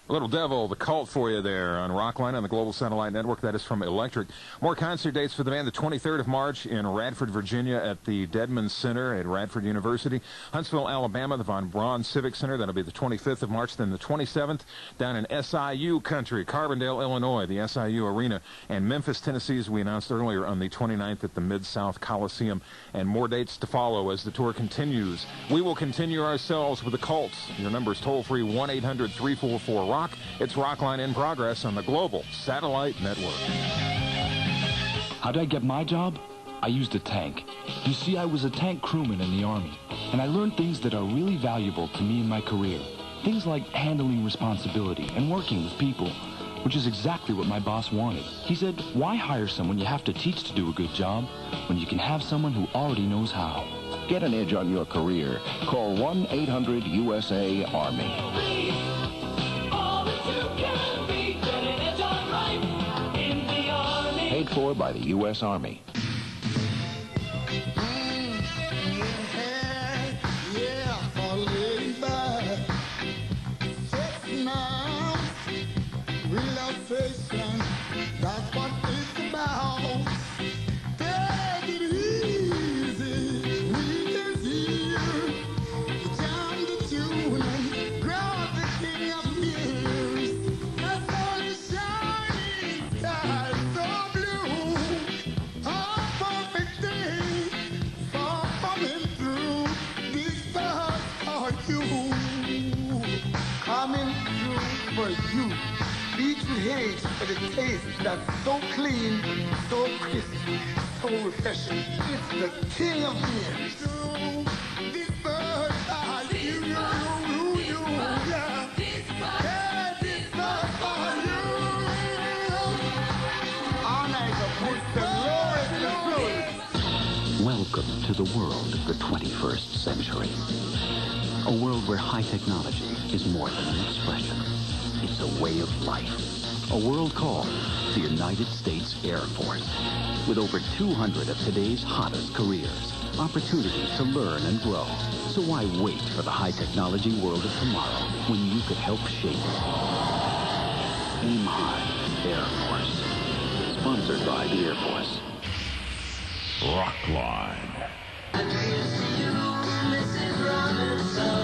Little Devil, the Cult for you there on Rockline on the Global Satellite Network. That is from Electric. More concert dates for the band. The 23rd of March in Radford, Virginia at the Dedman Center at Radford University. Huntsville, Alabama, the Von Braun Civic Center. That'll be the 25th of March. Then the 27th down in SIU country, Carbondale, Illinois, the SIU Arena. And Memphis, Tennessee, as we announced earlier, on the 29th at the Mid-South Coliseum. And more dates to follow as the tour continues. We will continue ourselves with the Cults. Your number is toll-free 1-800-344-ROCK. It's Rockline in progress on the Global Satellite Network. How did I get my job? I used a tank. You see, I was a tank crewman in the Army, and I learned things that are really valuable to me in my career. Things like handling responsibility and working with people, which is exactly what my boss wanted. He said, why hire someone you have to teach to do a good job when you can have someone who already knows how? Get an edge on your career. Call 1-800-USA-ARMY. Paid for by the U.S. Army. Relaxation, that's what it's about. Take it easy, we can here. Jam the tune and grab the king of years. The sun is shining, sky so blue. A perfect day for coming through. These stars are you, coming through for you. Beach with haze for the taste that's so clean, so crisp, so refreshing. It's the king of beers. These birds are you, yeah. Yeah, these birds are you. All night, put the glory. Welcome to the world of the 21st century. A world where high technology is more than an expression. It's a way of life. A world called the United States Air Force. With over 200 of today's hottest careers, opportunities to learn and grow. So why wait for the high technology world of tomorrow when you could help shape it? Aim high, Air Force. Sponsored by the Air Force. Rockline.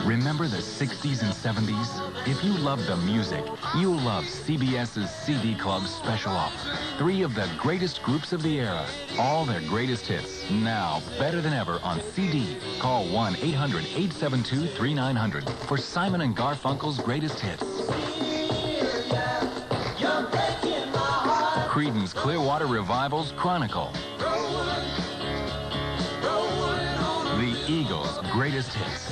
Remember the 60s and 70s? If you love the music, you'll love CBS's CD Club's special offer. 3 of the greatest groups of the era. All their greatest hits. Now, better than ever on CD. Call 1-800-872-3900 for Simon and Garfunkel's greatest hits. Creedence Clearwater Revival's Chronicle. The Eagles' greatest hits.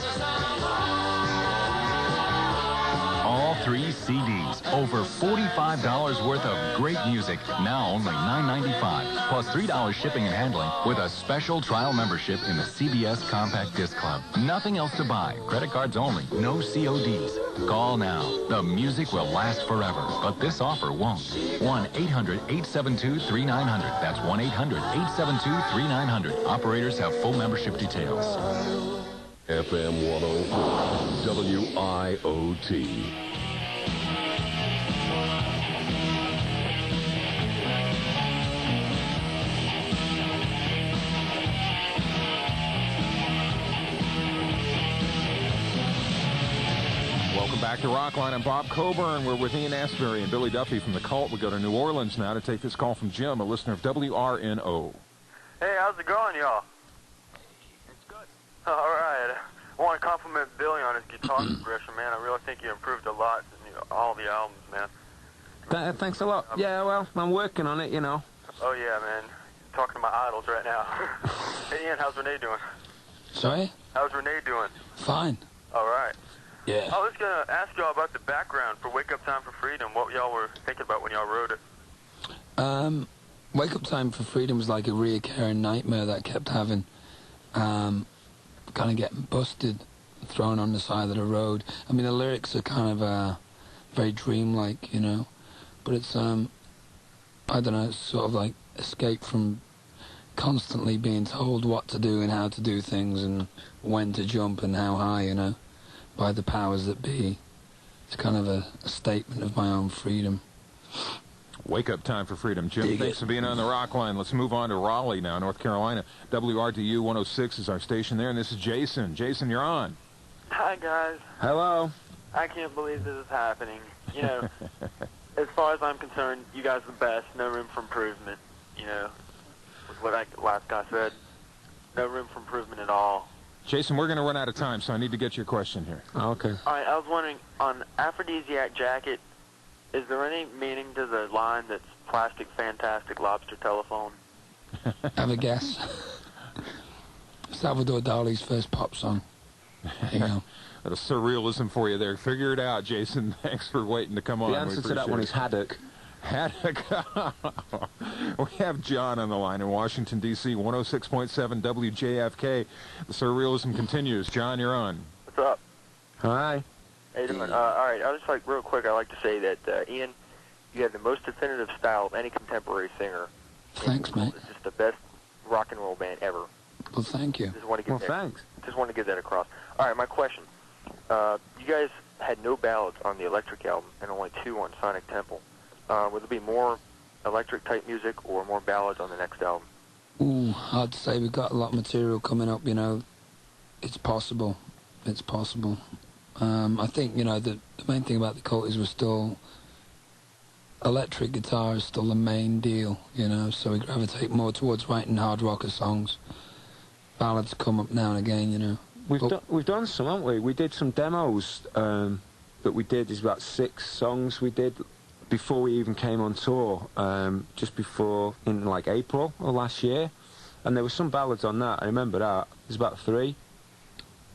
All 3 CDs, over $45 worth of great music, now only $9.95, plus $3 shipping and handling with a special trial membership in the CBS Compact Disc Club. Nothing else to buy, credit cards only, no CODs. Call now. The music will last forever, but this offer won't. 1-800-872-3900. That's 1-800-872-3900. Operators have full membership details. FM 104, WIOT. Welcome back to Rockline. I'm Bob Coburn. We're with Ian Astbury and Billy Duffy from the Cult. We go to New Orleans now to take this call from Jim, a listener of WRNO. Hey, how's it going, y'all? It's good. All right. I want to compliment Billy on his guitar progression, man. I really think you improved a lot in all the albums, man. Thanks a lot. Yeah, well, I'm working on it, you know. Oh, yeah, man. Talking to my idols right now. Hey, Ian, how's Renee doing? Sorry? How's Renee doing? Fine. All right. Yeah. I was going to ask y'all about the background for Wake Up Time for Freedom, what y'all were thinking about when y'all wrote it. Wake Up Time for Freedom was like a reoccurring nightmare that I kept having. Kind of getting busted, thrown on the side of the road. I mean, the lyrics are kind of very dreamlike, you know. But it's, I don't know, it's sort of like escape from constantly being told what to do and how to do things and when to jump and how high, you know, by the powers that be. it's kind of a statement of my own freedom. Wake up time for freedom. Jim, thanks for being on the Rock Line. Let's move on to Raleigh now, North Carolina. WRDU 106 is our station there, and this is Jason. Jason, you're on. Hi, guys. Hello. I can't believe this is happening. You know, as far as I'm concerned, you guys are the best. No room for improvement. You know, with what that last guy said. No room for improvement at all. Jason, we're going to run out of time, so I need to get your question here. Okay. All right, I was wondering, on Aphrodisiac Jacket, is there any meaning to the line that's plastic, fantastic lobster telephone? Have a guess. Salvador Dali's first pop song. There you go. A surrealism for you there. Figure it out, Jason. Thanks for waiting to come on. The answer to that one is haddock. Haddock. We have John on the line in Washington, D.C., 106.7 WJFK. The surrealism continues. John, you're on. What's up? Hi. How you doing? All right, I was just real quick, I'd like to say that, Ian, you have the most definitive style of any contemporary singer. Thanks, mate. It's just the best rock and roll band ever. Well, thank you. Just want to get Thanks. Just want to get that across. All right, my question. You guys had no ballads on the Electric album and only 2 on Sonic Temple. Will there be more electric-type music or more ballads on the next album? Ooh, I'd say we've got a lot of material coming up, you know. It's possible. It's possible. I think, you know, the main thing about the Cult is we're still... Electric guitar is still the main deal, you know, so we gravitate more towards writing hard rocker songs. Ballads come up now and again, you know. We've done some, haven't we? We did some demos that we did. There's about 6 songs we did before we even came on tour, just before, in like April of last year. And there were some ballads on that, I remember that. There's about 3.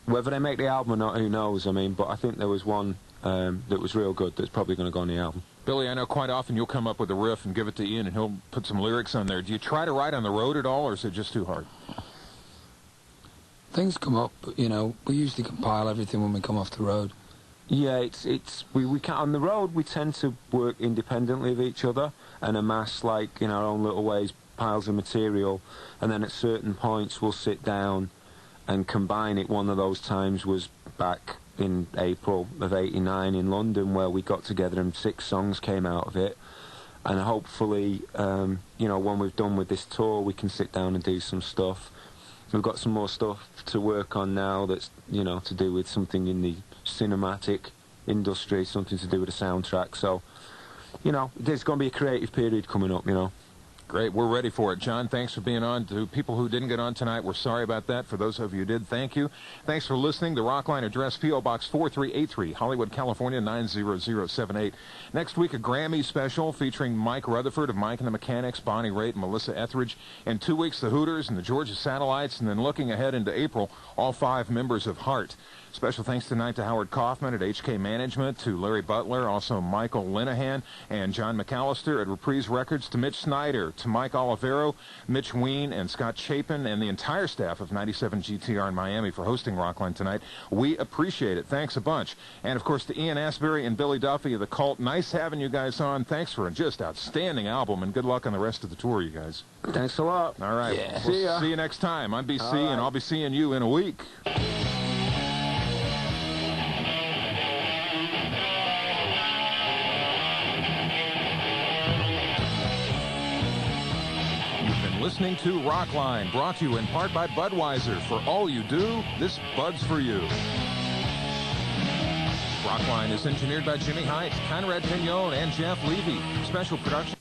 Whether they make the album or not, who knows, I mean, but I think there was one that was real good that's probably going to go on the album. Billy, I know quite often you'll come up with a riff and give it to Ian, and he'll put some lyrics on there. Do you try to write on the road at all, or is it just too hard? Things come up, but, you know, we usually compile everything when we come off the road. Yeah, we can't, on the road we tend to work independently of each other and amass, like, in our own little ways, piles of material, and then at certain points we'll sit down and combine it. One of those times was back in April of '89 in London, where we got together and 6 songs came out of it. And hopefully, you know, when we've done with this tour, we can sit down and do some stuff. We've got some more stuff to work on now that's, you know, to do with something in the cinematic industry, something to do with a soundtrack. So, you know, there's going to be a creative period coming up, you know. Great. We're ready for it. John, thanks for being on. To people who didn't get on tonight, we're sorry about that. For those of you who did, thank you. Thanks for listening. The Rockline address, P.O. Box 4383, Hollywood, California, 90078. Next week, a Grammy special featuring Mike Rutherford of Mike and the Mechanics, Bonnie Raitt, and Melissa Etheridge. In 2 weeks, the Hooters and the Georgia Satellites. And then looking ahead into April, all 5 members of Heart. Special thanks tonight to Howard Kaufman at HK Management, to Larry Butler, also Michael Linehan and John McAllister at Reprise Records, to Mitch Snyder, to Mike Olivero, Mitch Ween, and Scott Chapin, and the entire staff of 97 GTR in Miami for hosting Rockline tonight. We appreciate it. Thanks a bunch. And, of course, to Ian Asbury and Billy Duffy of The Cult. Nice having you guys on. Thanks for a just outstanding album, and good luck on the rest of the tour, you guys. Thanks a lot. All right. Yeah. We'll see you next time. I'm BC, and I'll be seeing you in a week. Listening to Rockline, brought to you in part by Budweiser. For all you do, this Bud's for you. Rockline is engineered by Jimmy Heights, Conrad Pignon, and Jeff Levy. Special production.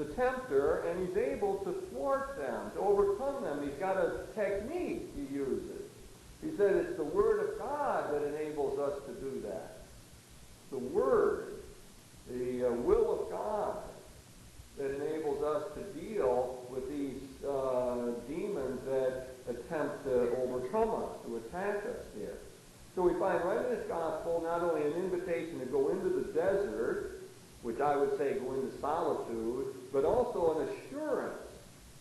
the tempter, and he's able to thwart them, to overcome them. He's got a technique he uses. He said it's the Word of God that enables us to do that. The Word, the will of God that enables us to deal with these demons that attempt to overcome us, to attack us here. So we find right in this gospel not only an invitation to go into the desert, which I would say go into solitude, but also an assurance,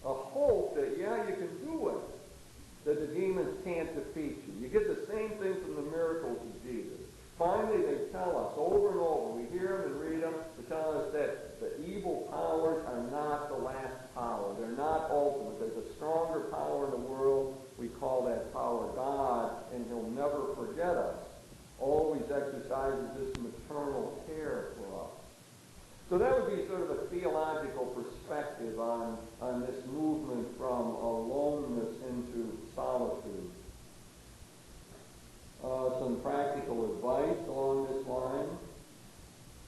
a hope that, yeah, you can do it, that the demons can't defeat you. You get the same thing from the miracles of Jesus. Finally, they tell us over and over, we hear them and read them, they tell us that the evil powers are not the last power. They're not ultimate. There's a stronger power in the world. We call that power God, and he'll never forget us. Always exercises this maternal care for us. So that would be sort of a theological perspective on this movement from aloneness into solitude. Some practical advice along this line.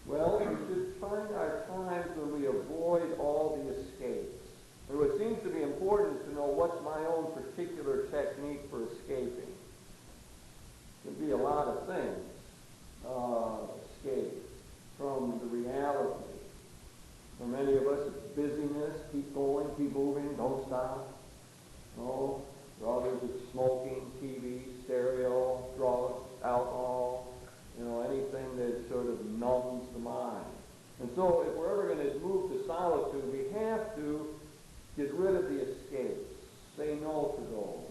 Well, we should find our times when we avoid all the escapes. And what seems to be important is to know what's my own particular technique for escaping. There could be a lot of things. Escape from the reality. For many of us, it's busyness. Keep going, keep moving, don't stop. No. For others, it's smoking, TV, stereo, drugs, alcohol, anything that sort of numbs the mind. And so if we're ever going to move to solitude, we have to get rid of the escapes. Say no to those.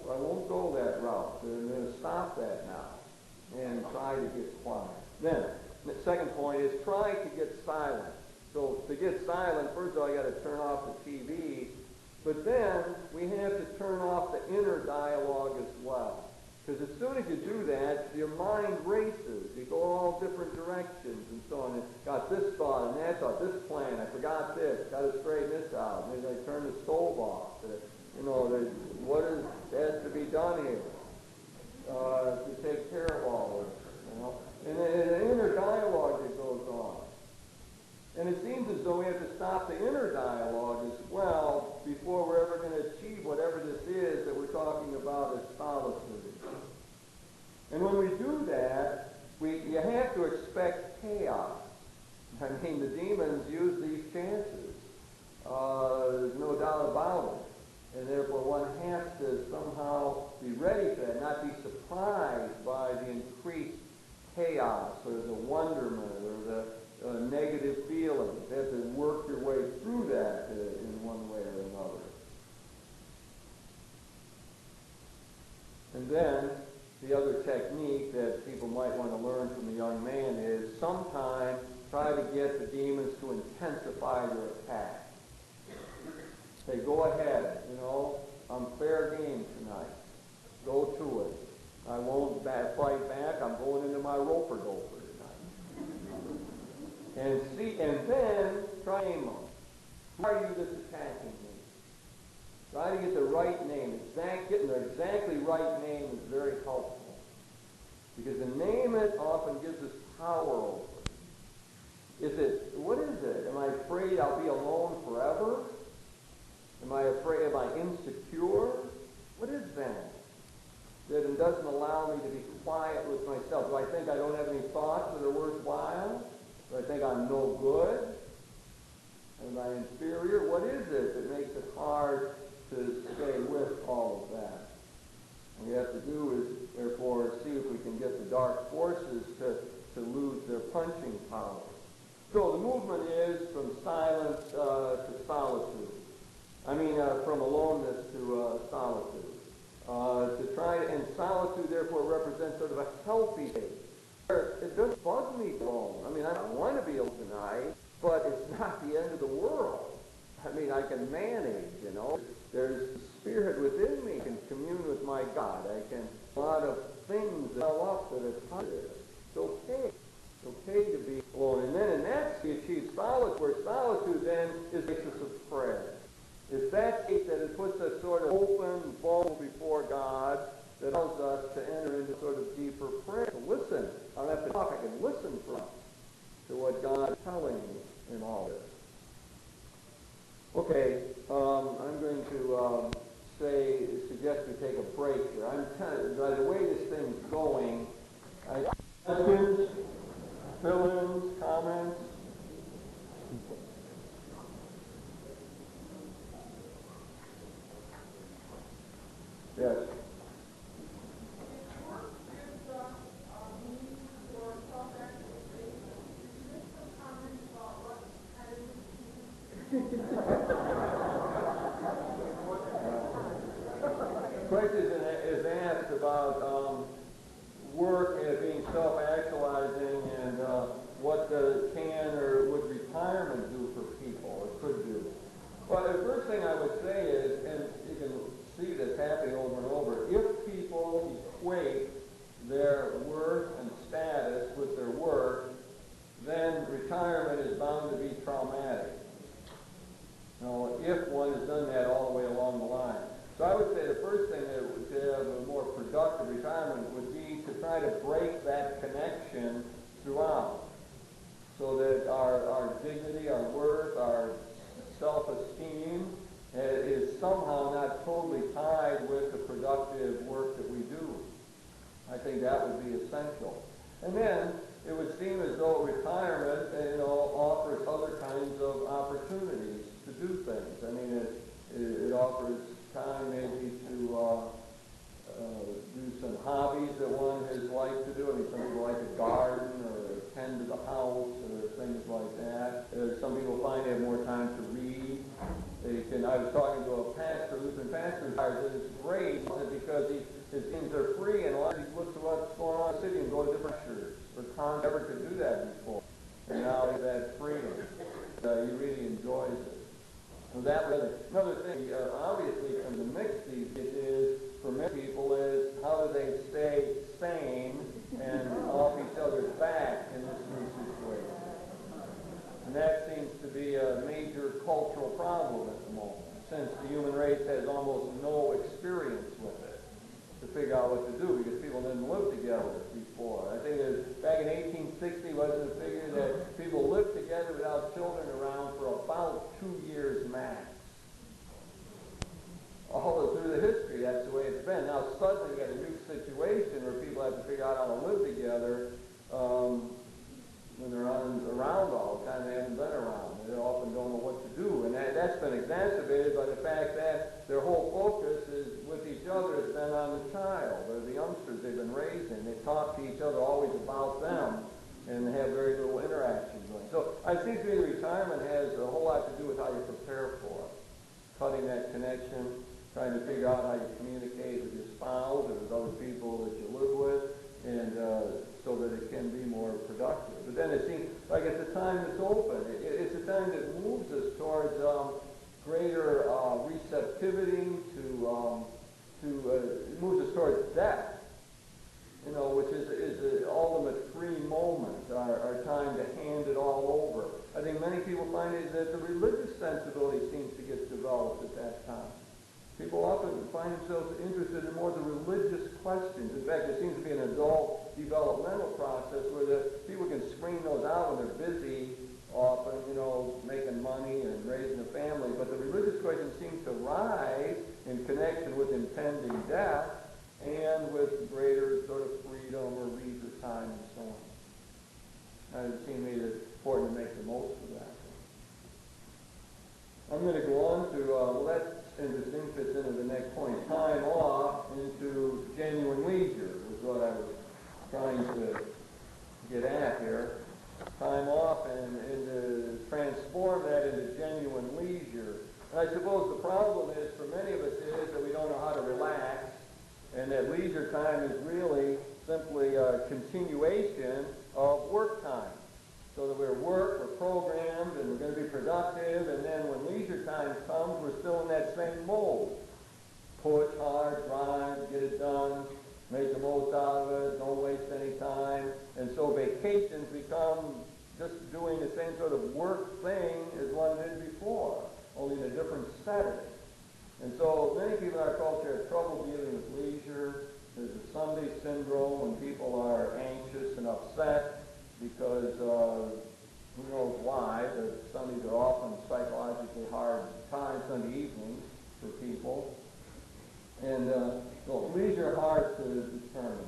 I won't go that route. I'm going to stop that now and try to get quiet. Then, the second point is try to get silent. So to get silent, first of all, you got to turn off the TV. But then we have to turn off the inner dialogue as well. Because as soon as you do that, your mind races. You go all different directions and so on. And got this thought and that thought, this plan, I forgot this, got to straighten this out. Maybe I turn the stove off. What has to be done here to take care of all this. And the inner dialogue that goes on. And it seems as though we have to stop the inner dialogue as well before we're ever going to achieve whatever this is that we're talking about as solitude. And when we do that, you have to expect chaos. I mean, the demons use these chances. There's no doubt about it. And therefore one has to somehow be ready for that, not be surprised by the increased chaos or the wonderment or the negative feelings. You have to work your way through that in one way or another. And then the other technique that people might want to learn from the young man is sometimes try to get the demons to intensify their attack. Say, go ahead, I'm fair game tonight. Go to it. I won't fight back. I'm going into my roper-doper. And then try aim them. Who are you that's attacking me? Try to get the right name. Getting the exactly right name is very helpful. Because to name it often gives us power over it. What is it? Am I afraid I'll be alone forever? Am I insecure? What is that? That it doesn't allow me to be quiet with myself. Do I think I don't have any thoughts that are worthwhile? Do I think I'm no good? Am I inferior? What is it that makes it hard to stay with all of that? What we have to do is, therefore, see if we can get the dark forces to lose their punching power. So the movement is from silence to solitude. From aloneness to solitude. And solitude, therefore, represents sort of a healthy state. It doesn't bug me alone. I don't want to be alone tonight, but it's not the end of the world. I can manage, There's the spirit within me. I can commune with my God. A lot of things that come up that are positive. It's okay. It's okay to be alone. And then in that we achieve solitude, where solitude then is the basis of prayer. It's that state that it puts us sort of open, vulnerable before God, that allows us to enter into sort of deeper prayer. To listen. I don't have to talk. I can listen to what God is telling me in all this. Okay, I'm going to suggest we take a break here. I'm kind of, by the way this thing's going, questions, fill-ins, comments? Yes. Question is asked about work as being self-actualizing and what can or would retirement do for people, or could do. Well, the first thing I would say is, and you can see this happening over and over, if people equate their worth and status with their work, then retirement is bound to be traumatic. Now, if one has done that all the way along the line. So I would say the first thing that would have a more productive retirement would be to try to break that connection throughout, so that our dignity, our worth, our self-esteem is somehow not totally tied with the productive work that we do. I think that would be essential. And then it would seem as though retirement, offers other kinds of opportunities to do things. I mean, it offers time maybe to do some hobbies that one has liked to do. I mean, some people like to garden or tend to the house or things like that. Some people find they have more time to read. I was talking to a pastor, Lutheran pastor, and it's great because his things are free, and a lot of he looks at what's going on in the city and go to different churches. But Tom never could do that before. And now he has that freedom. He really enjoys it. So that was another thing, obviously, from the mix these days is, for many people, is how do they stay sane and off each other's back in this new situation. And that seems to be a major cultural problem at the moment, since the human race has almost no experience with it to figure out what to do, because people didn't live together before. I think back in 1860 wasn't a figure that people lived together without children around for about 2 years max. All through the history, that's the way it's been. Now suddenly you got a new situation where people have to figure out how to live together when they're around all the time. They haven't been around. They often don't know what to do. And that's been exacerbated by the fact that their whole focus is with each other has been on the child or the youngsters they've been raising. They talk to each other always about them and have very little interaction going. So I think retirement has a whole lot to do with how you prepare for it. Cutting that connection, trying to figure out how you communicate with your spouse or with other people that you live with, and so that it can be more productive. But then it seems like it's a time that's open. It's a time that moves us towards greater receptivity it moves us towards death, which is the ultimate free moment, our time to hand it all over. I think many people find it that the religious sensibility seems to get developed at that time. People often find themselves interested in more the religious questions. In fact, there seems to be an adult developmental process where the people can screen those out when they're busy, often, making money and raising a family. But the religious questions seem to rise in connection with impending death and with greater sort of freedom or leisure time and so on. And it seems to me that it's important to make the most of that. I'm going to go on to, that's interesting, fits into the next point. Time off into genuine leisure is what I was trying to get at here. Time off and to transform that into genuine leisure. And I suppose the problem is, for many of us, is that we don't know how to relax, and that leisure time is really simply a continuation of work time. So that we're programmed, and we're going to be productive, and then when leisure time comes, we're still in that same mode. Push hard, drive, get it done, make the most out of it, don't waste any time. And so vacations become just doing the same sort of work thing as one did before, only in a different setting. And so many people in our culture have trouble dealing with leisure. There's a Sunday syndrome when people are anxious and upset because Who knows why, but Sundays are often psychologically hard times, Sunday evenings, for people. And so leisure hard to determine.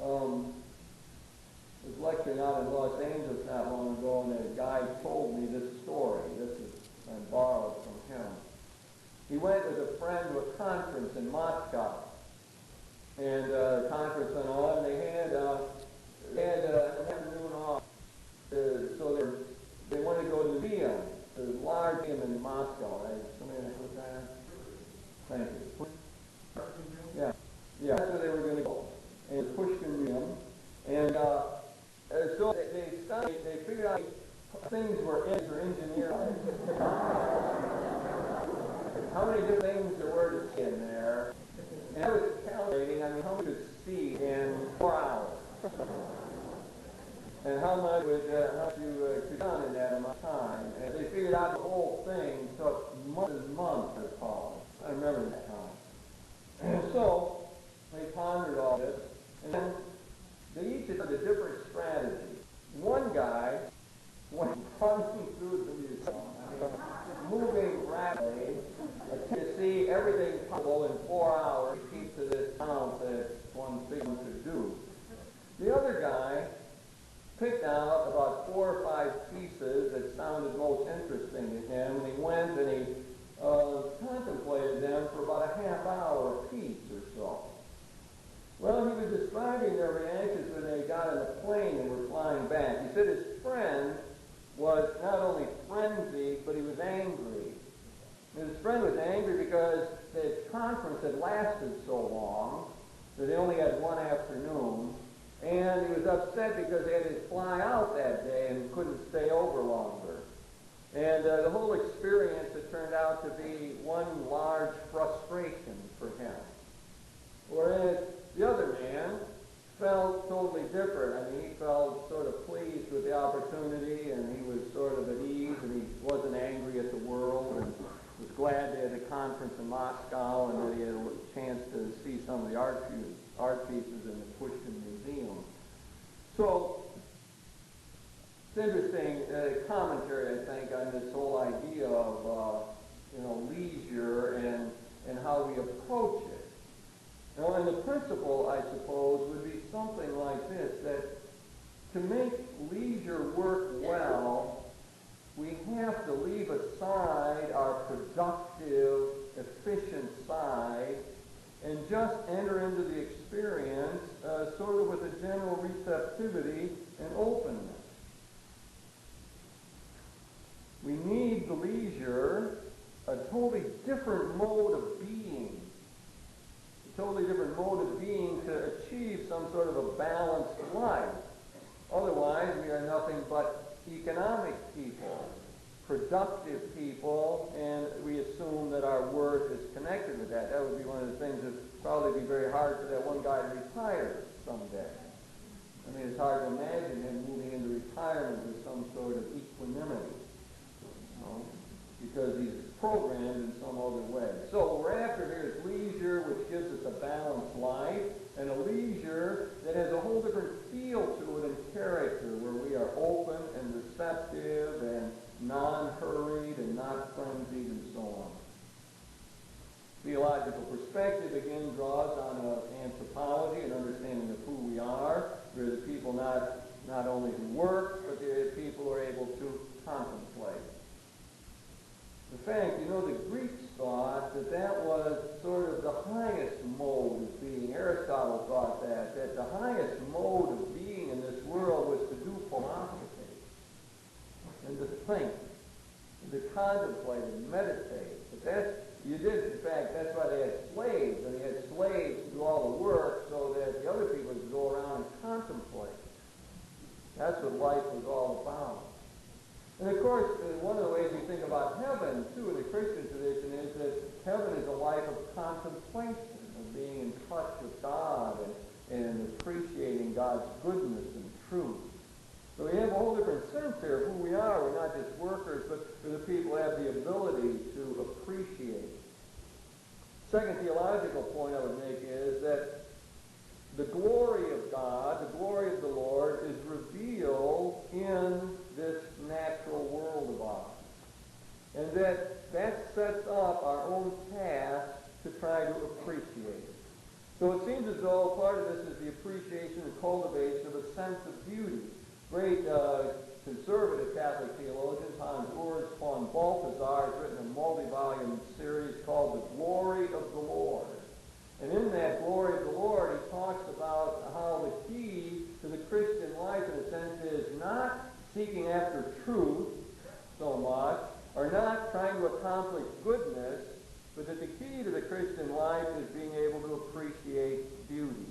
I was lecturing out in Los Angeles not long ago, and a guy told me this story. This is I borrowed from him. He went with a friend to a conference in Moscow, and the conference went on. They had an afternoon off, so they wanted to go to the museum, the large museum in Moscow. Somebody know that? Thank you. Yeah, that's where they were going to go. And the Pushkin Museum, and so they figured out things were engineered. How many different things there were to see in there. And I was calculating, how much could see in 4 hours. And how much you could done in that amount of time. And they figured out the whole thing took months and months of college. I remember that time. And so they pondered all this, and then they each had a different strategy. One guy went running through the museum, moving rapidly, to see everything possible in 4 hours, keep to this count that one thing could do. The other guy picked out about 4 or 5 pieces that sounded most interesting to him, and he went and he contemplated them for about a half hour apiece or so. Well, he was describing their reactions when they got on the plane and were flying back. He said his friend was not only frenzied, but he was angry. His friend was angry because the conference had lasted so long that they only had one afternoon, and he was upset because they had to fly out that day and couldn't stay over longer. And the whole experience had turned out to be one large frustration for him. Whereas the other man felt totally different. He felt sort of pleased with the opportunity, and he was sort of at ease, and he wasn't angry at the world, and was glad they had a conference in Moscow, and that he had a chance to see some of the art pieces in the Pushkin Museum. So it's interesting commentary, I think, on this whole idea of leisure and how we approach it. And the principle, I suppose, would be something like this, that to make leisure work well, we have to leave aside our productive, efficient side and just enter into the experience sort of with a general receptivity and openness. We need the leisure, a totally different mode of being, to achieve some sort of a balanced life. Otherwise, we are nothing but economic people, productive people, and we assume that our worth is connected with that. That would be one of the things that would probably be very hard for that one guy to retire someday. It's hard to imagine him moving into retirement with some sort of equanimity, because he's programmed in some other way. So what we're after here is leisure, which gives us a balanced life, and a leisure that has a whole different feel to it and character, where we are open and receptive and non-hurried and not frenzied and so on. Theological perspective again draws on anthropology and understanding of who we are. We're the people not only who work, but the people who are able to contemplate. In fact, the Greeks thought that was sort of the highest mode of being. Aristotle thought that the highest mode of being in this world was to do philosophy and to think and to contemplate and meditate. But that's why they had slaves, and they had slaves to do all the work so that the other people would go around and contemplate. That's what life was all about. And of course, one of the ways we think about heaven, too, in the Christian tradition, is that heaven is a life of contemplation, of being in touch with God and appreciating God's goodness and truth. So we have a whole different sense here of who we are. We're not just workers, but we're the people who have the ability to appreciate. Second theological point I would make is that the glory of God, the glory of the Lord, is revealed in this that sets up our own task to try to appreciate it. So it seems as though part of this is the appreciation and cultivation of a sense of beauty. Great conservative Catholic theologian Hans Urs von Balthasar has written a multi-volume series called The Glory of the Lord. And in that Glory of the Lord, he talks about how the key to the Christian life, in a sense, is not seeking after truth so much, or not trying to accomplish goodness, but that the key to the Christian life is being able to appreciate beauty.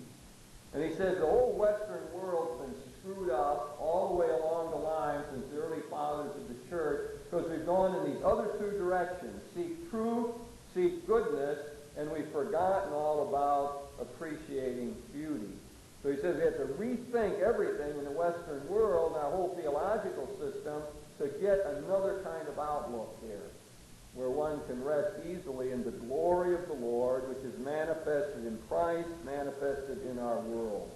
And he says the whole Western world's been screwed up all the way along the line since the early fathers of the church, because we've gone in these other two directions: seek truth, seek goodness, and we've forgotten all about appreciating beauty. So he says we have to rethink everything in the Western world, our whole theological system, to get another kind of outlook here, where one can rest easily in the glory of the Lord, which is manifested in Christ, manifested in our world.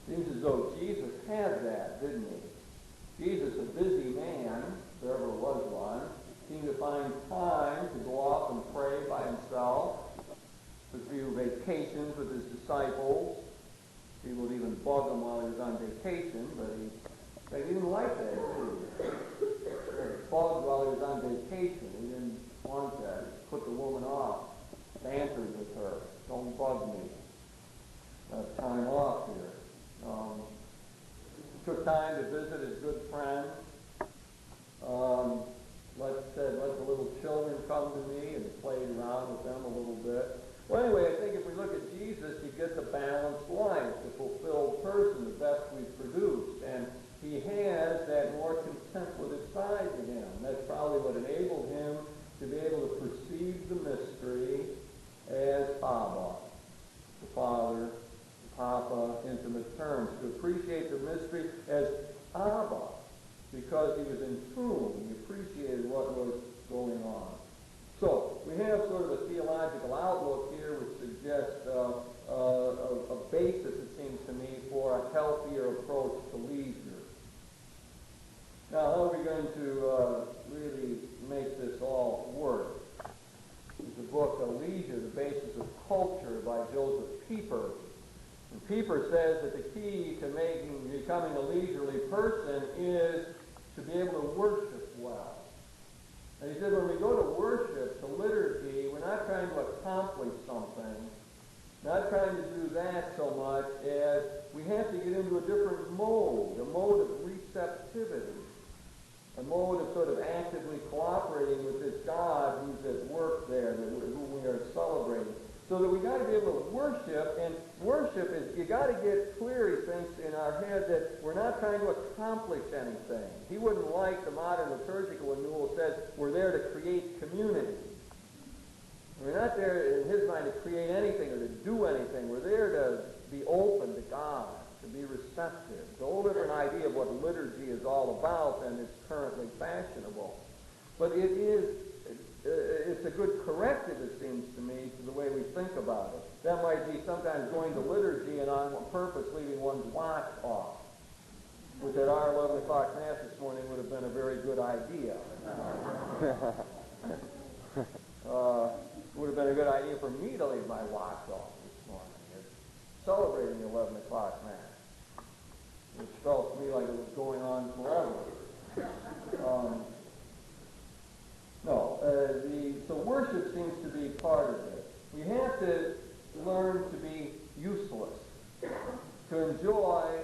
Seems as though Jesus had that, didn't he? Jesus, a busy man, if there ever was one, seemed to find time to go off and pray by himself, took a few vacations with his disciples. People would even bug him while he was on vacation, but he didn't like that, did he? Bugged while he was on vacation. He didn't want that. He put the woman off, bantered with her. Don't bug me. Time off here. Took time to visit his good friend. Let the little children come to me, and played around with them a little bit. Well, anyway, I think if we look at Jesus, he gets a balanced life, a fulfilled person, the best we've produced. And he has that more contemplative side to him. That's probably what enabled him to be able to perceive the mystery as Abba, the Father, the Papa, intimate terms, to appreciate the mystery as Abba, because he was in tune. He appreciated what was going on. So we have sort of a theological outlook here which suggests a basis, it seems to me, for a healthier approach to leisure. Now, how are we going to really make this all work? There's a book, Leisure, the Basis of Culture, by Joseph Pieper. And Pieper says that the key to becoming a leisurely person is to be able to worship well. And he said when we go to worship, to liturgy, we're not trying to accomplish something, not trying to do that so much as we have to get into a different mode, a mode of receptivity, a mode of sort of actively cooperating with this God who's at work there, who we are celebrating. So that we got to be able to worship, and worship is, you got to get clear, he thinks, in our head that we're not trying to accomplish anything. He wouldn't like the modern liturgical when Newell says we're there to create community. We're not there, in his mind, to create anything or to do anything. We're there to be open to God, to be receptive. It's a whole different idea of what liturgy is all about than is currently fashionable. But it is, it's a good corrective, it seems to me, to the way we think about it. That might be sometimes going to liturgy and on purpose leaving one's watch off, which at our 11 o'clock Mass this morning would have been a very good idea. Would have been a good idea for me to leave my watch off this morning. It's celebrating the 11 o'clock Mass, which felt to me like it was going on forever. So worship seems to be part of it. We have to learn to be useless, to enjoy,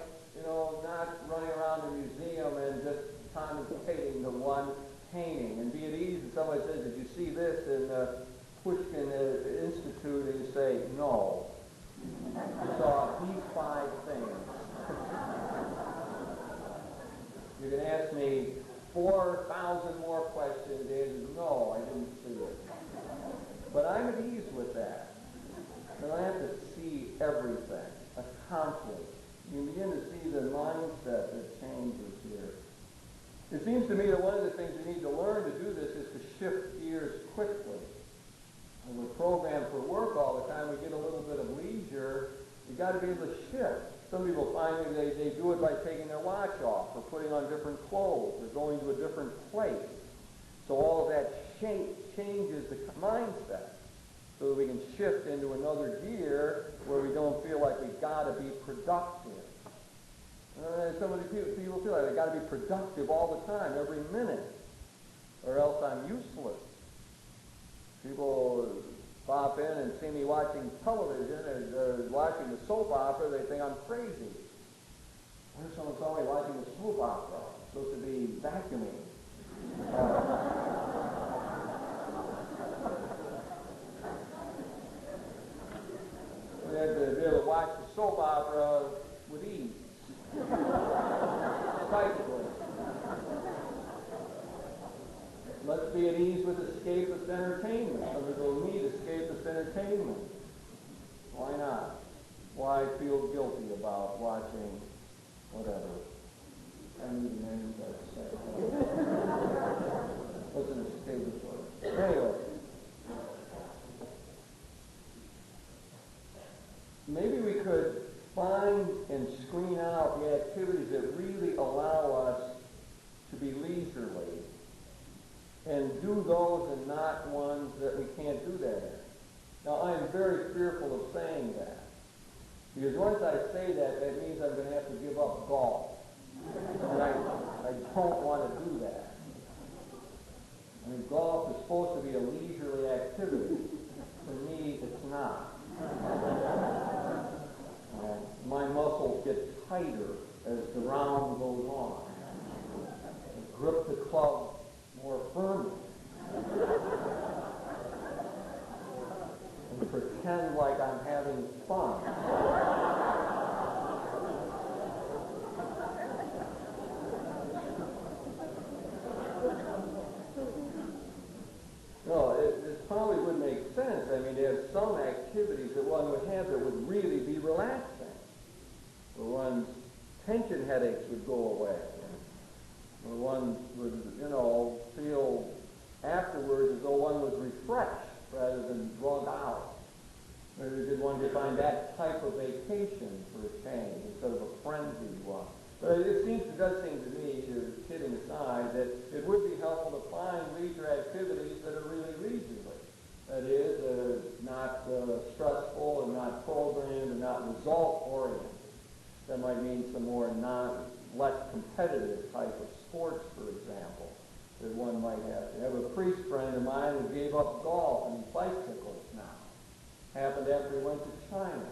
not running around the museum and just contemplating the one painting, and be at ease if somebody says, did you see this in the Pushkin Institute, and you say, no. I saw these 5 things. You can ask me 4,000 more questions, and no, I didn't see it. But I'm at ease with that. And I have to see everything, accomplish. You begin to see the mindset that changes here. It seems to me that one of the things we need to learn to do this is to shift gears quickly. And we're programmed for work all the time. We get a little bit of leisure. You've got to be able to shift. Some people find they do it by taking their watch off or putting on different clothes or going to a different place. changes the mindset so that we can shift into another gear where we don't feel like we got to be productive. Some of the people feel like they got to be productive all the time, every minute, or else I'm useless. People pop in and see me watching television or watching the soap opera, they think I'm crazy. What if someone saw me watching the soap opera? I'm supposed to be vacuuming. We have to be able to watch the soap opera with ease. Practically. Let's be at ease with escapist entertainment. Some people need escapist entertainment. Why not? Why feel guilty about watching whatever? I need a name that say. What's an escapist word? Anyway. Maybe we could find and screen out the activities that really allow us to be leisurely and do those and not ones that we can't do that in. Now, I am very fearful of saying that, because once I say that, that means I'm going to have to give up golf. And I don't want to do that. I mean, golf is supposed to be a leisurely activity. For me, it's not. My muscles get tighter as the round goes on. I grip the club more firmly and pretend like I'm having fun. No, it probably would make sense. I mean, there's some activities that one would have that would really be relaxing. Where one's tension headaches would go away. Where one would, feel afterwards as though one was refreshed rather than drug out. Maybe did one define that type of vacation for a change instead of a frenzied one. But it does seem to me, kidding aside, that it would be helpful to find leisure activities that are really leisurely. That is, not stressful and not programmed and not result-oriented. That might mean some more less competitive type of sports, for example, that one might have. I have a priest friend of mine who gave up golf and he bicycles now. Happened after he went to China.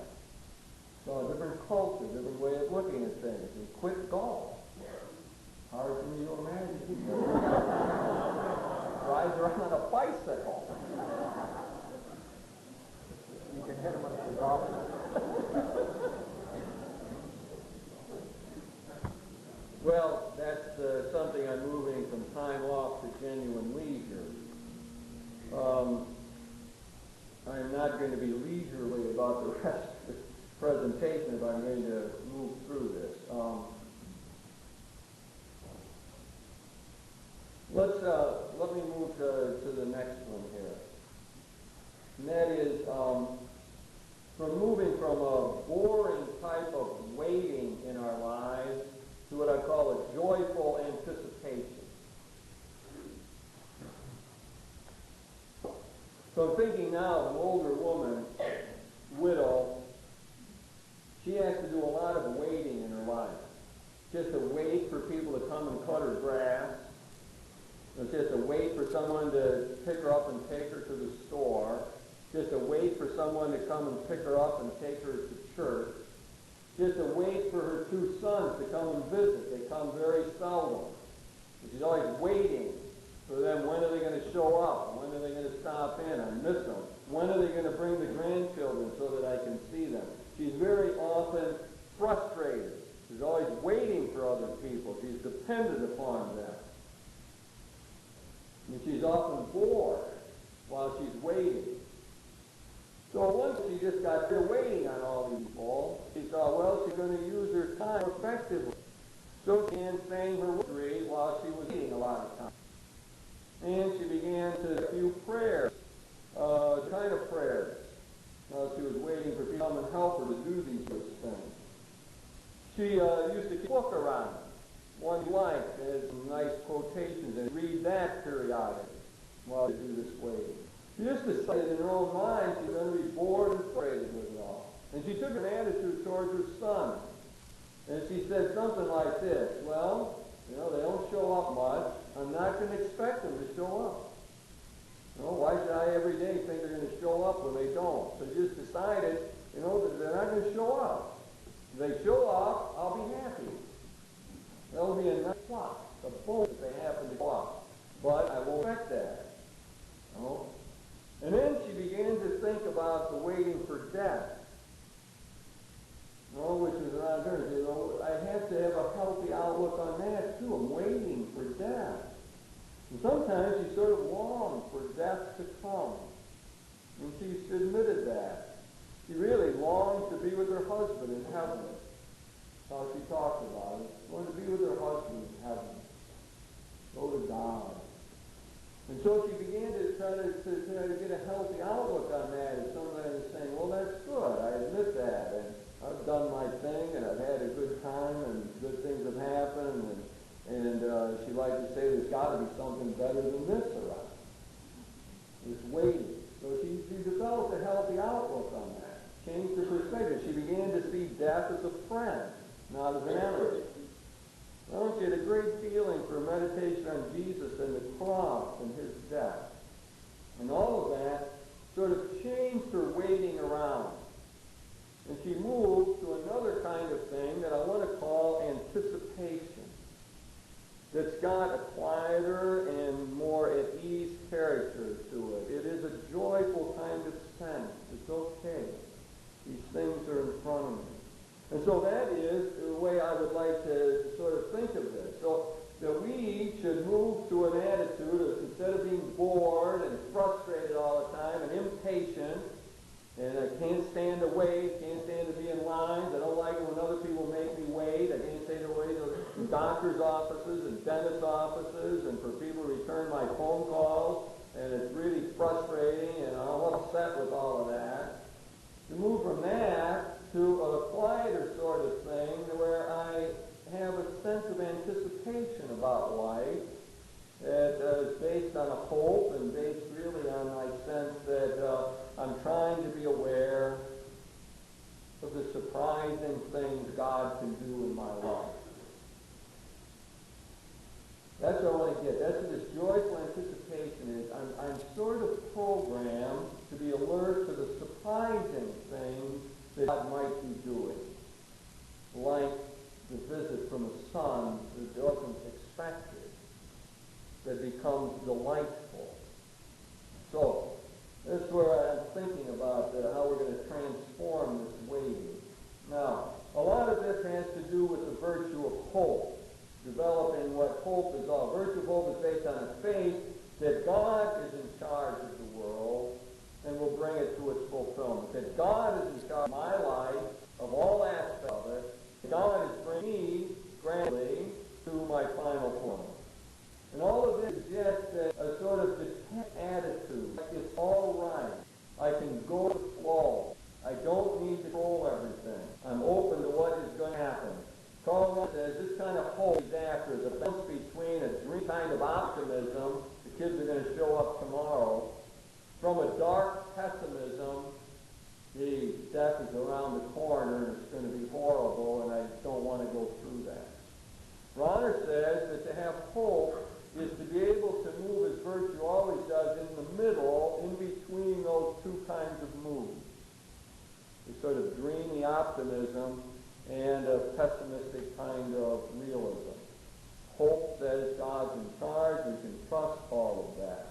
Saw a different culture, different way of looking at things. He quit golf. Hard for me to imagine. Rides around on a bicycle. You can hit him with the golf. Well, that's something I'm moving from time off to genuine leisure. I'm not going to be leisurely about the rest of the presentation if I'm going to move through this. Let me move to the next one here. And that is from moving from a boring type of waiting in our lives to what I call a joyful anticipation. So I'm thinking now of an older woman, widow. She has to do a lot of waiting in her life. Just to wait for people to come and cut her grass. She has to wait for someone to pick her up and take her to the store. Just to wait for someone to come and pick her up and take her to church. Just to wait for her two sons to come and visit. They come very seldom. And she's always waiting for them. When are they going to show up? When are they going to stop in? I miss them. When are they going to bring the grandchildren so that I can see them? She's very often frustrated. She's always waiting for other people. She's dependent upon them. And she's often bored while she's waiting. So once she just got there waiting on all these people, she thought, well, she's going to use her time effectively. So she began saying her rosary while she was waiting a lot of time. And she began to say a few prayers, kind of prayers. She was waiting for people to come and help her to do these things. She used to keep a book around, one liked, has some nice quotations, and read that periodically. while you do this waiting. She just decided in her own mind she's going to be bored and frustrated with it all. And she took an attitude towards her son. And she said something like this, well, you know, they don't show up much. I'm not going to expect them to show up. You know, why should I every day think they're going to show up when they don't? So she just decided, you know, that they're not going to show up. If they show up, I'll be happy. That'll be a nice plot, a bonus if they happen to show up. But I won't expect that. You know? And then she began to think about the waiting for death. You know, which is around her. You know, I have to have a healthy outlook on that too. I'm waiting for death. And sometimes she sort of longed for death to come. And she admitted that. She really longed to be with her husband in heaven. That's how she talked about it. She wanted to be with her husband in heaven. Go to God. And so she began to try to get a healthy outlook on that. And somebody was saying, well, that's good. I admit that. And I've done my thing, and I've had a good time, and good things have happened. And she liked to say there's got to be something better than this around. This waiting. So she developed a healthy outlook on that. Changed her perspective. She began to see death as a friend, not as an enemy. Well, she had a great feeling for meditation on Jesus and the cross and his death. And all of that sort of changed her waiting around. And she moved to another kind of thing that I want to call anticipation. That's got a quieter and more at ease character to it. It is a joyful kind of sense. It's okay. These things are in front of me. And so that is the way I would like to sort of think of this. So that we should move to an attitude of, instead of being bored and frustrated all the time and impatient, and I can't stand to wait, can't stand to be in lines, I don't like it when other people make me wait, I can't stand to wait in doctor's offices and dentist offices and for people to return my phone calls, and it's really frustrating, and I'm upset with all of that. To move from that to a quieter sort of thing where I have a sense of anticipation about life that is based on a hope and based really on my sense that I'm trying to be aware of the surprising things God can do in my life. That's what I want to get. That's what this joyful anticipation is. I'm sort of programmed to be alert to the surprising things that God might be doing. Like the visit from a son that wasn't expected, that becomes delightful. So, that's where I'm thinking about how we're going to transform this waiting. Now, a lot of this has to do with the virtue of hope. Developing what hope is all. Virtue of hope is based on a faith that God is in charge of the world and will bring it to its fulfillment. That God is in charge of my life, of all aspects of it. God is bringing me gradually to my final form. And all of this is just a sort of detached attitude. Like it's all right. I can go with the flow. I don't need to control everything. I'm open to what is going to happen. Carl Ryan says this kind of hope is after the balance between a dream kind of optimism, the kids are going to show up tomorrow, from a dark pessimism, the death is around the corner and it's going to be horrible and I don't want to go through that. Bronner says that to have hope is to be able to move, as virtue always does, in the middle, in between those two kinds of moves. The sort of dreamy optimism and a pessimistic kind of realism. Hope says God's in charge, we can trust all of that.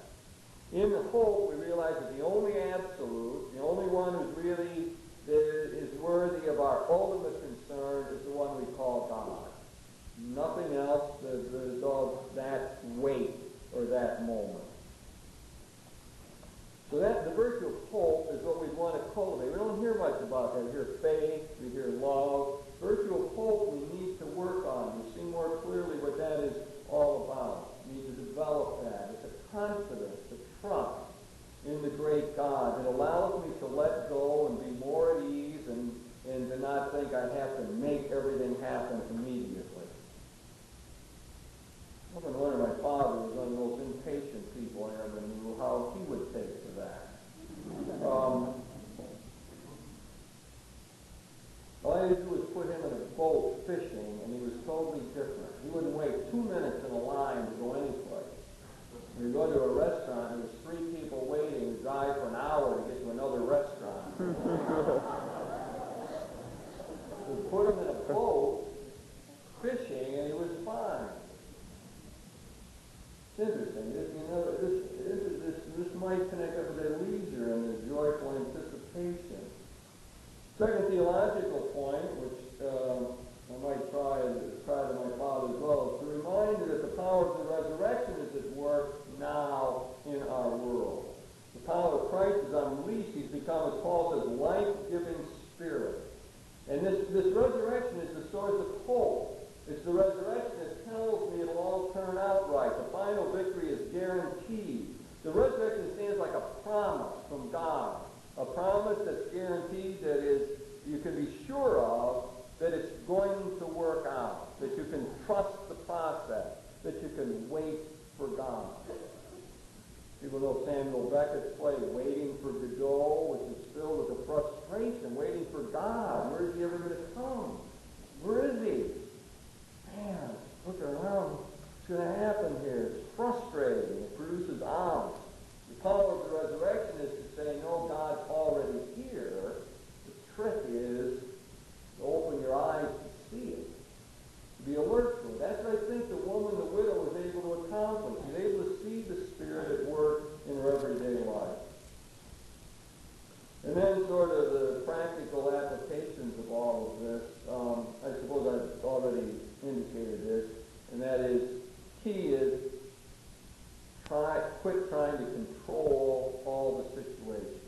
In the hope, we realize that the only absolute, the only one who's really is worthy of our ultimate concern is the one we call God. Nothing else is of that weight or that moment. So that the virtue of hope is what we want to cultivate. We don't hear much about that. We hear faith, we hear love. Virtue of hope we need to work on. We see more clearly what that is all about. We need to develop that. It's a confidence, a trust in the great God that allows me to let go and be more at ease and to not think I have to make everything happen immediately. I've been wondering, my father was one of the most impatient people I ever knew. might connect up with their leisure and their joyful anticipation. Second theological point, which I might try to my father as well, is the reminder that the power of the resurrection is at work now in our world. The power of Christ is unleashed. He's become, as Paul says, life-giving spirit. And this resurrection is the source of hope. It's the resurrection that tells me it'll all turn out right. The final victory is guaranteed. The resurrection stands like a promise from God. A promise that's guaranteed, that is, you can be sure of, that it's going to work out, that you can trust the process, that you can wait for God. People know Samuel Beckett's play, Waiting for Godot, which is filled with a frustration, waiting for God. Where is he ever going to come? Where is he? Man, look around. What's going to happen here? It's frustrating. It produces odds. The power of the resurrection is to say, no, God's already here. The trick is to open your eyes to see it, to be alert to it. That's what I think the woman, the widow, was able to accomplish. She's able to see the Spirit at work in her everyday life. And then sort of the practical applications of all of this, I suppose I've already indicated this, and that is, key is quit trying to control all the situations.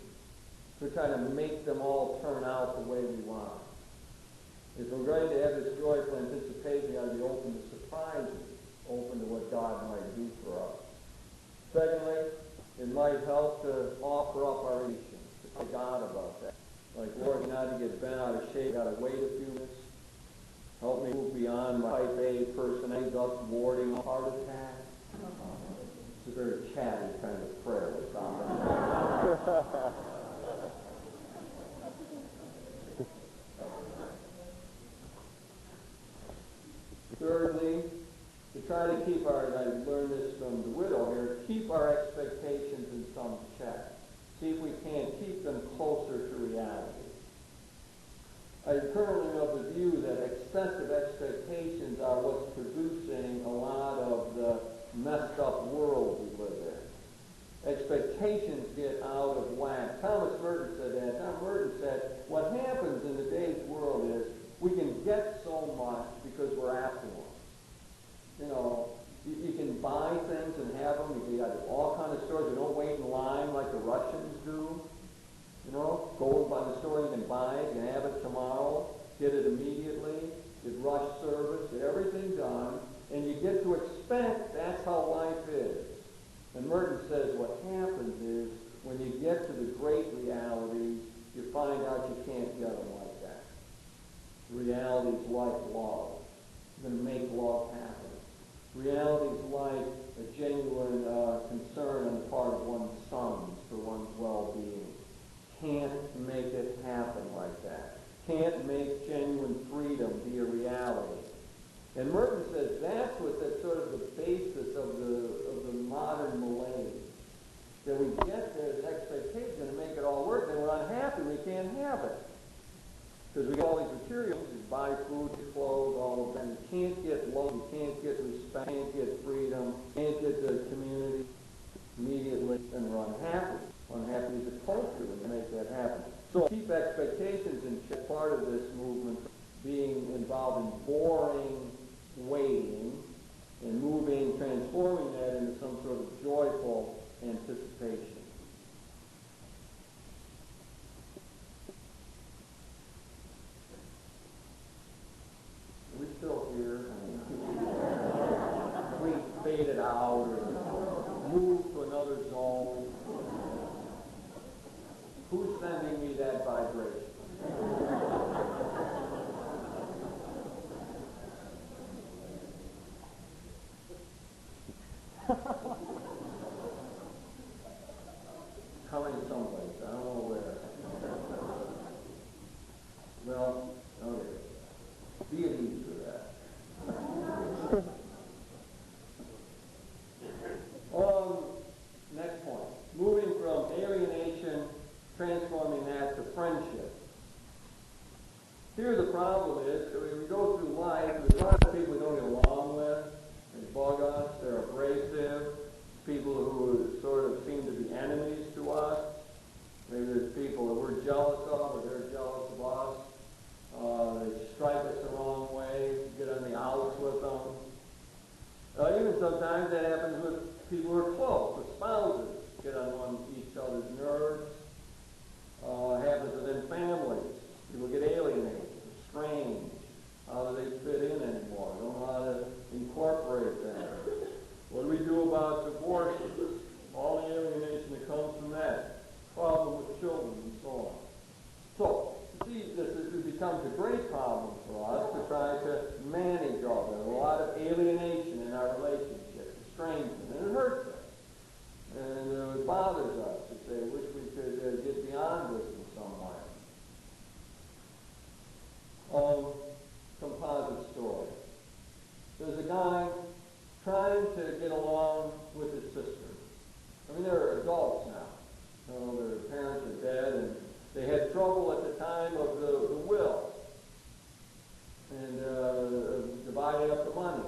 Quit trying to make them all turn out the way we want. If we're going to have this joyful anticipation, we got to be open to surprises, open to what God might do for us. Secondly, it might help to offer up our patience, to tell God about that. Like, Lord, not to get bent out of shape, got to wait a few minutes. Help me move beyond my type A personality, thus warding a heart attack. It's a very chatty kind of prayer with God. Thirdly, to try to keep our, and I learned this from the widow here, keep our expectations in some check. See if we can't keep them closer to reality. I currently of the view that excessive expectations are what's producing a lot of the messed up world we live in. Expectations get out of whack. Thomas Merton said that. Thomas Merton said, what happens in today's world is we can get so much because we're affluent. You know, you can buy things and have them. You got all kinds of stores. You don't wait in line like the Russians do. You know, go by the store, you can buy it, you can have it tomorrow, get it immediately, get rush service, get everything done, and you get to expect that's how life is. And Merton says what happens is when you get to the great realities, you find out you can't get them like that. Reality is like love. You're going to make love happen. Reality is like a genuine concern on the part of one's sons for one's well-being. Can't make it happen like that. Can't make genuine freedom be a reality. And Merton says that's sort of the basis of the modern malaise. That we get this expectation to make it all work, and we're unhappy we can't have it. Because we get all these materials, you buy food, clothes, all of them. You can't get love, you can't get respect, you can't get freedom, you can't get the community immediately, and we're unhappy. Unhappy is a culture when you make that happen. So keep expectations in check. Part of this movement being involved in boring waiting and moving, transforming that into some sort of joyful anticipation. Are we still here? We faded out or moved to another zone. Who's sending me that vibration? Coming someplace, I don't know where. Well, okay. Be at ease with that. Next point. Moving from alienation, transforming that to friendship. Here the problem is, that we go through life, there's a lot of people we don't get along with. They bug us, they're abrasive, people who that sort of seem to be enemies to us. Maybe there's people that we're jealous of or they're jealous of us. They strike us the wrong way, get on the outs with them. Even sometimes that happens with people who are close, with spouses, get on each other's nerves. Happens within families. People get alienated, estranged. How do they fit in anymore? Don't know how to incorporate them. What do we do about divorces? All the alienation that comes from that. Problem with children and so on. So, see, this becomes a great problem for us to try to manage all that. A lot of alienation in our relationships, estrangement, and it hurts us. And it bothers us to say, wish we could get beyond this in some way. Composite story. There's a guy trying to get along with his sister. I mean, they're adults now. Their parents are dead, and they had trouble at the time of the will and dividing up the money.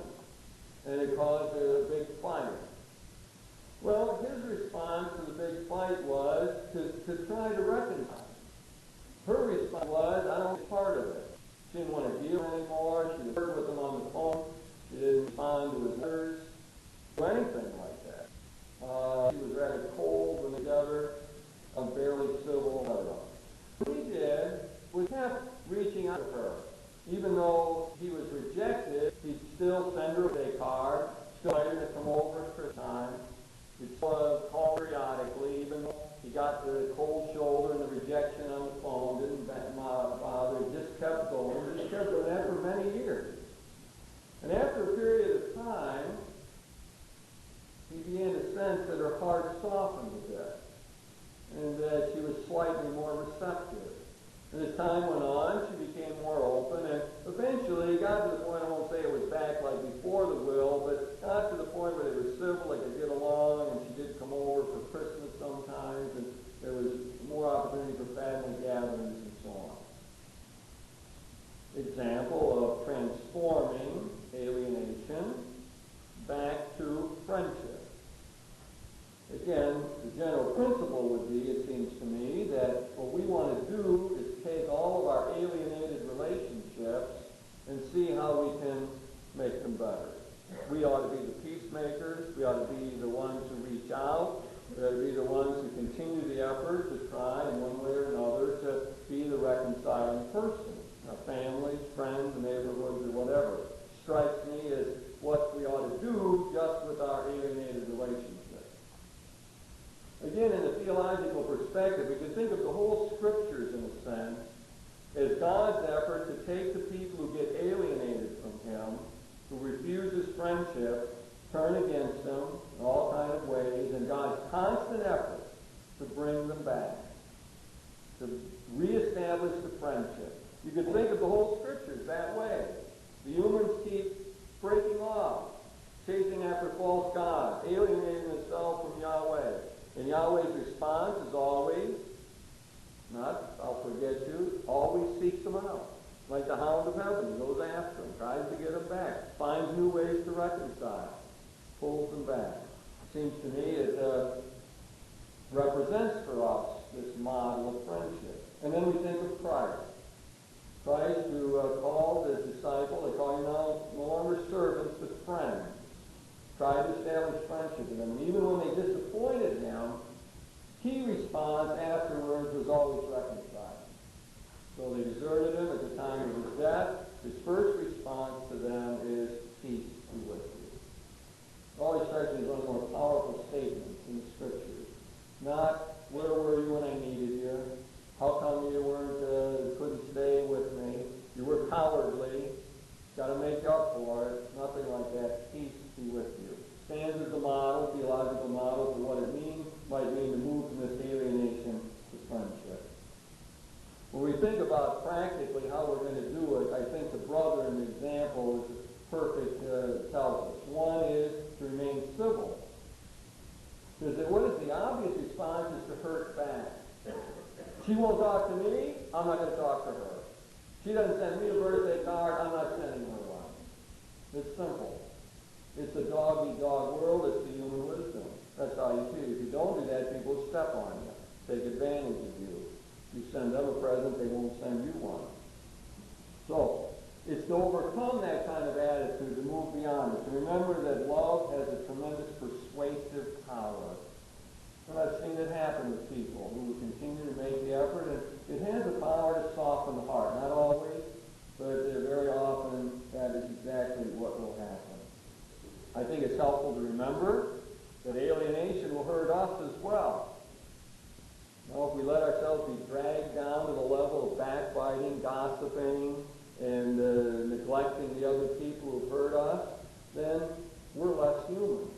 And it caused a big fight. Well, his response to the big fight was to try to reconcile. Her response was, I don't want to be part of it. She didn't want to deal anymore. She was with him on the phone. She didn't respond to his letters or anything like that. She was rather cold when together, barely civil. What he did was kept reaching out to her. Even though he was rejected, he'd still send her a card, still invite her to come over at Christmas time. He'd call periodically, even though he got the cold shoulder and the rejection on the phone, didn't bother, he just kept going. He just kept doing that for many years. And after a period of time, he began to sense that her heart softened a bit, and that she was slightly more receptive. And as time went on, she became more open, and eventually got to the point, I won't say it was back like before the will, but got to the point where they were civil, they could get along, and she did come over for Christmas sometimes, and there was more opportunity for family gatherings and so on. Example of transforming alienation back to friendship. Again, the general principle would be, it seems to me, that what we want to do is take all of our alienated relationships and see how we can make them better. We ought to be the peacemakers. We ought to be the ones who reach out. We ought to be the ones who continue the effort to try in one way or another to be the reconciling person. Our families, friends, neighborhoods, or whatever. Strikes me as what we ought to do just with our alienated relationships. Again, in a theological perspective, we can think of the whole Scriptures, in a sense, as God's effort to take the people who get alienated from Him, who refuse His friendship, turn against Him in all kinds of ways, and God's constant effort to bring them back, to reestablish the friendship. You could think of the whole Scriptures that way. The humans keep breaking off, chasing after false gods, alienating themselves from Yahweh. And Yahweh's response is always, not, I'll forget you, always seeks them out. Like the hound of heaven, he goes after them, tries to get them back, finds new ways to reconcile, pulls them back. It seems to me it represents for us this model of friendship. And then we think of Christ. Christ, who called his disciple, they call you now no longer servants, but friends. Tried to establish friendship with them. And even when they disappointed him, key response afterwards was always reconciling. So they deserted him at the time of his death. His first response to them is, peace be with you. Always strikes me as one of the more powerful statements in the Scriptures. Not, where were you when I needed you? How come you couldn't stay with me? You were cowardly. Got to make up for it. Nothing like that. Peace be with you. Stands as a model, theological model, for what it might mean to move from this alienation to friendship. When we think about practically how we're going to do it, I think the brother in the example is perfect, tells us. One is to remain civil. Because what is the obvious response is to hurt back. She won't talk to me, I'm not going to talk to her. She doesn't send me a birthday card, I'm not sending her one. It's simple. It's a dog-eat-dog world, it's the human wisdom. That's how you treat it. If you don't do that, people will step on you, take advantage of you. You send them a present, they won't send you one. So, it's to overcome that kind of attitude, to move beyond it, to remember that love has a tremendous persuasive power. And I've seen it happen with people who continue to make the effort, and it has the power to soften the heart. Not always, but very often that is exactly what will happen. I think it's helpful to remember that alienation will hurt us as well. Now, if we let ourselves be dragged down to the level of backbiting, gossiping, and neglecting the other people who've hurt us, then we're less human.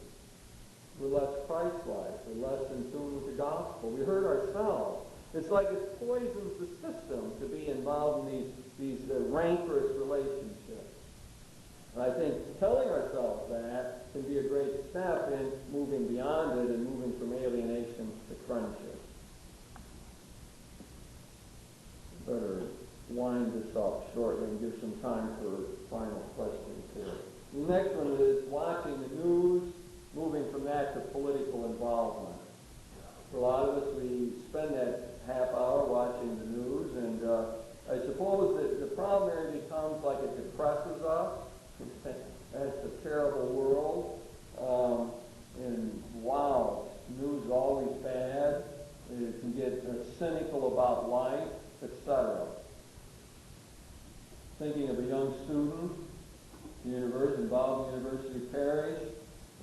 We're less Christ-like. We're less in tune with the gospel. We hurt ourselves. It's like it poisons the system to be involved in these rancorous relationships. And I think telling ourselves that can be a great step in moving beyond it and moving from alienation to friendship. Better wind this up shortly and give some time for final questions here. The next one is watching the news, moving from that to political involvement. For a lot of us, we spend that half hour watching the news, and I suppose that the problem there becomes like it depresses us. That's a terrible world. And wow, news is always bad. It can get cynical about life, etc. Thinking of a young student, involved in University Parish,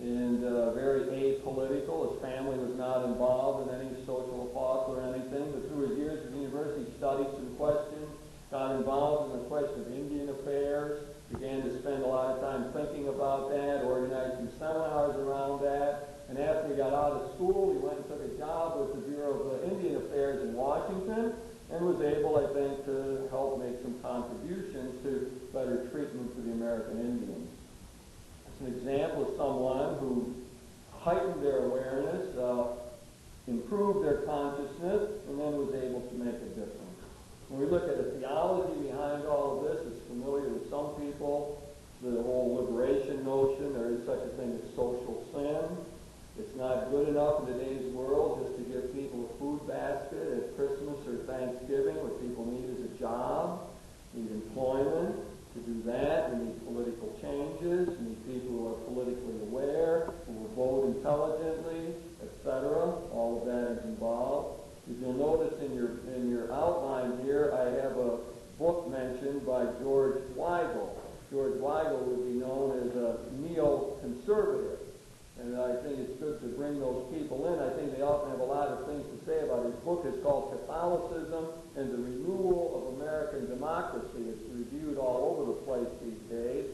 and very apolitical. His family was not involved in any social cause or anything, but through his years at the university, he studied some questions, got involved in the question of Indian affairs, began to spend a lot of time thinking about that, organized some seminars around that, and after he got out of school, he went and took a job with the Bureau of Indian Affairs in Washington, and was able, I think, to help make some contributions to better treatment for the American Indians. It's an example of someone who heightened their awareness, improved their consciousness, and then was able to make a difference. When we look at the theology behind all of this, it's familiar with some people, the whole liberation notion. There is such a thing as social sin. It's not good enough in today's world just to give people a food basket at Christmas or Thanksgiving. What people need is a job, need employment. To do that, we need political changes. We need people who are politically aware, who will vote intelligently, etc. All of that is involved. If you'll notice in your outline here, I have a book mentioned by George Weigel. George Weigel would be known as a neoconservative. And I think it's good to bring those people in. I think they often have a lot of things to say about it. His book is called Catholicism and the Renewal of American Democracy. It's reviewed all over the place these days.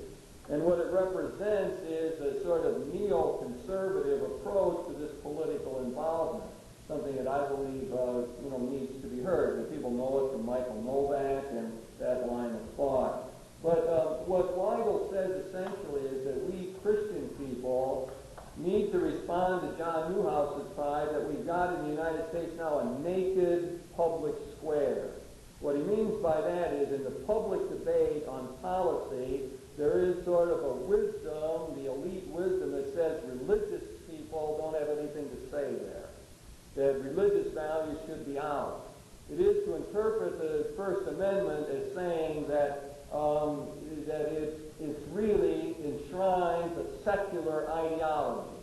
And what it represents is a sort of neoconservative approach to this political involvement, something that I believe needs to be heard. And people know it from Michael Novak and that line of thought. But what Weigel says essentially is that we Christian people need to respond to John Newhouse's cry that we've got in the United States now a naked public square. What he means by that is in the public debate on policy, there is sort of a wisdom, the elite wisdom that says religious people don't have anything to say there, that religious values should be out. It is to interpret the First Amendment as saying that it really enshrines a secular ideology.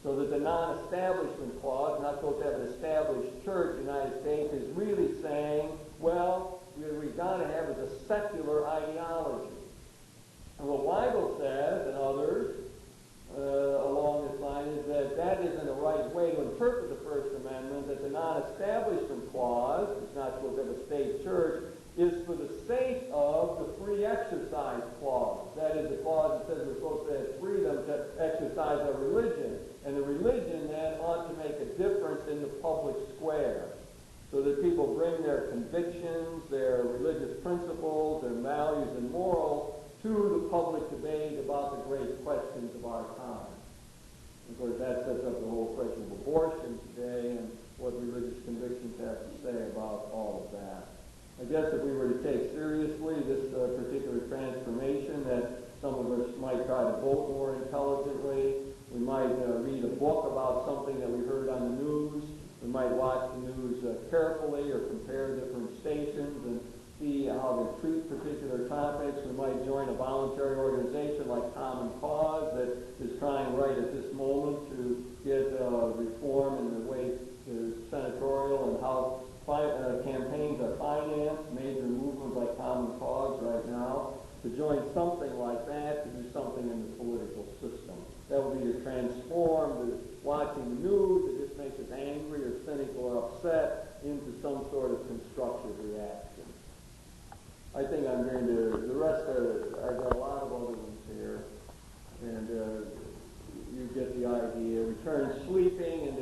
So that the non-establishment clause, not supposed to have an established church in the United States, is really saying, well, what we've got to have is a secular ideology. And what Weigel says, and others along this line, is that that isn't the right way to interpret the First Amendment, that the non-establishment clause, it's not supposed to have a state church, is for the sake of the free exercise clause. That is the clause that says we're supposed to have freedom to exercise our religion. And the religion then ought to make a difference in the public square so that people bring their convictions, their religious principles, their values and morals to the public debate about the great questions of our time. Of course, that sets up the whole question of abortion today and what religious convictions have to say about all of that. I guess if we were to take seriously this particular transformation, that some of us might try to vote more intelligently, we might something that we heard on the news. We might watch the news carefully or compare different stations and see how they treat particular topics. We might join a voluntary organization like Common Cause that is trying right at this moment to get reform in the way senatorial and how campaigns are financed, major movements like Common Cause right now, to join something like that, to do something in the political system. That would be to transform watching the news that just makes us angry or cynical or upset into some sort of constructive reaction. I think I'm going to, the rest I've got a lot of other ones here, and you get the idea. We turn sleeping into